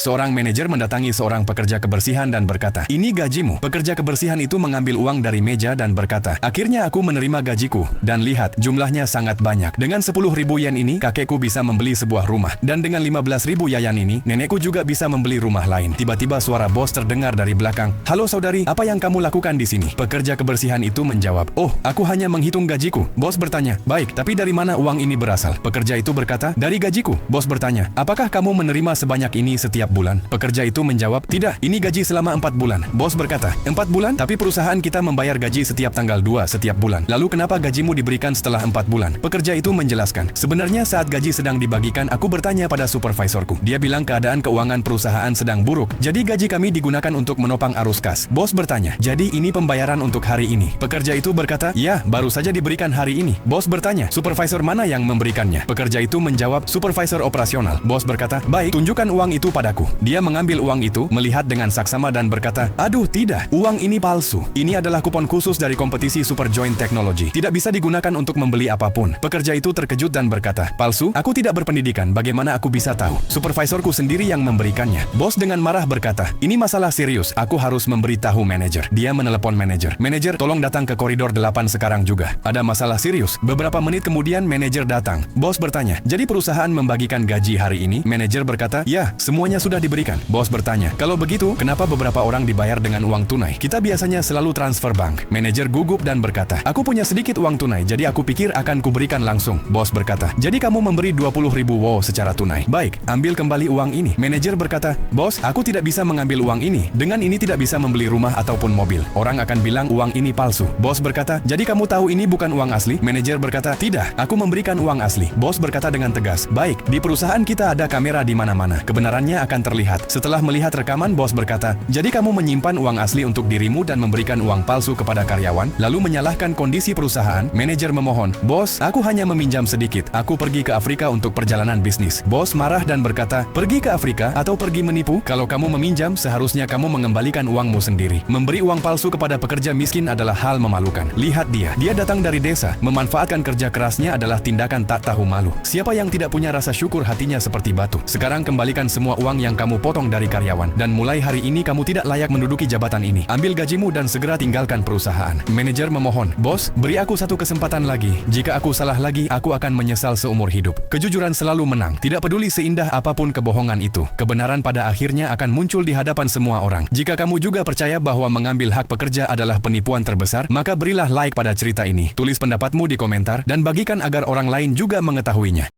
Seorang manajer mendatangi seorang pekerja kebersihan dan berkata, "Ini gajimu." Pekerja kebersihan itu mengambil uang dari meja dan berkata, "Akhirnya aku menerima gajiku. Dan lihat, jumlahnya sangat banyak. Dengan 10.000 yen ini, kakekku bisa membeli sebuah rumah. Dan dengan 15.000 yayan ini, nenekku juga bisa membeli rumah lain." Tiba-tiba suara bos terdengar dari belakang. "Halo saudari, apa yang kamu lakukan di sini?" Pekerja kebersihan itu menjawab, "Oh, aku hanya menghitung gajiku." Bos bertanya, "Baik, tapi dari mana uang ini berasal?" Pekerja itu berkata, "Dari gajiku." Bos bertanya, "Apakah kamu menerima sebanyak ini setiap bulan?" Pekerja itu menjawab, "Tidak, ini gaji selama 4 bulan." Bos berkata, "4 bulan? Tapi perusahaan kita membayar gaji setiap tanggal 2 setiap bulan. Lalu kenapa gajimu diberikan setelah 4 bulan?" Pekerja itu menjelaskan, "Sebenarnya saat gaji sedang dibagikan, aku bertanya pada supervisorku. Dia bilang keadaan keuangan perusahaan sedang buruk. Jadi gaji kami digunakan untuk menopang arus kas." Bos bertanya, "Jadi ini pembayaran untuk hari ini?" Pekerja itu berkata, "Ya, baru saja diberikan hari ini." Bos bertanya, "Supervisor mana yang memberikannya?" Pekerja itu menjawab, "Supervisor operasional." Bos berkata, "Baik, tunjukkan uang itu padaku." Dia mengambil uang itu, melihat dengan saksama dan berkata, "Aduh, tidak, uang ini palsu. Ini adalah kupon khusus dari kompetisi Super Joint Technology. Tidak bisa digunakan untuk membeli apapun." Pekerja itu terkejut dan berkata, "Palsu? Aku tidak berpendidikan, bagaimana aku bisa tahu? Supervisorku sendiri yang memberikannya." Bos dengan marah berkata, "Ini masalah serius, aku harus memberitahu manajer." Dia menelepon manajer. "Manajer, tolong datang ke koridor 8 sekarang juga. Ada masalah serius." Beberapa menit kemudian manajer datang. Bos bertanya, "Jadi perusahaan membagikan gaji hari ini?" Manajer berkata, "Ya, semuanya sudah diberikan." Bos bertanya, "Kalau begitu, kenapa beberapa orang dibayar dengan uang tunai? Kita biasanya selalu transfer bank." Manajer gugup dan berkata, "Aku punya sedikit uang tunai, jadi aku pikir akan kuberikan langsung." Bos berkata, "Jadi kamu memberi 20.000 wo secara tunai? Baik, ambil kembali uang ini." Manajer berkata, "Bos, aku tidak bisa mengambil uang ini. Dengan ini tidak bisa membeli rumah ataupun mobil. Orang akan bilang uang ini palsu." Bos berkata, "Jadi kamu tahu ini bukan uang asli?" Manajer berkata, "Tidak, aku memberikan uang asli." Bos berkata dengan tegas, "Baik, di perusahaan kita ada kamera di mana-mana. Kebenarannya akan terlihat." Setelah melihat rekaman, bos berkata, "Jadi kamu menyimpan uang asli untuk dirimu dan memberikan uang palsu kepada karyawan, lalu menyalahkan kondisi perusahaan?" Manajer memohon, "Bos, aku hanya meminjam sedikit. Aku pergi ke Afrika untuk perjalanan bisnis." Bos marah dan berkata, "Pergi ke Afrika atau pergi menipu? Kalau kamu meminjam, seharusnya kamu mengembalikan uangmu sendiri. Memberi uang palsu kepada pekerja miskin adalah hal memalukan. Lihat dia datang dari desa. Memanfaatkan kerja kerasnya adalah tindakan tak tahu malu. Siapa yang tidak punya rasa syukur hatinya seperti batu. Sekarang kembalikan semua uang yang kamu potong dari karyawan. Dan mulai hari ini kamu tidak layak menduduki jabatan ini. Ambil gajimu dan segera tinggalkan perusahaan." Manajer memohon, "Bos, beri aku satu kesempatan lagi. Jika aku salah lagi, aku akan menyesal seumur hidup." Kejujuran selalu menang. Tidak peduli seindah apapun kebohongan itu. Kebenaran pada akhirnya akan muncul di hadapan semua orang. Jika kamu juga percaya bahwa mengambil hak pekerja adalah penipuan terbesar, maka berilah like pada cerita ini. Tulis pendapatmu di komentar dan bagikan agar orang lain juga mengetahuinya.